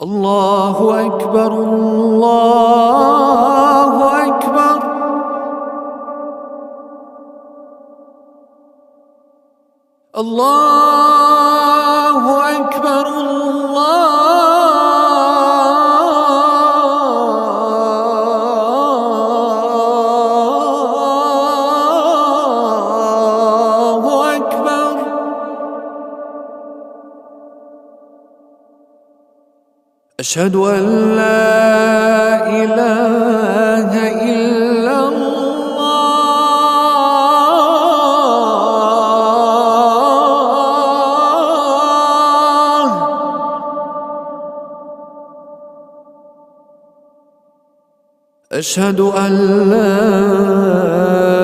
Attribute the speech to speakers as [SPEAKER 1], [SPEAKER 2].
[SPEAKER 1] الله أكبر الله أكبر. الله أكبر الله أكبر. أشهد أن لا إله إلا الله. أشهد أن لا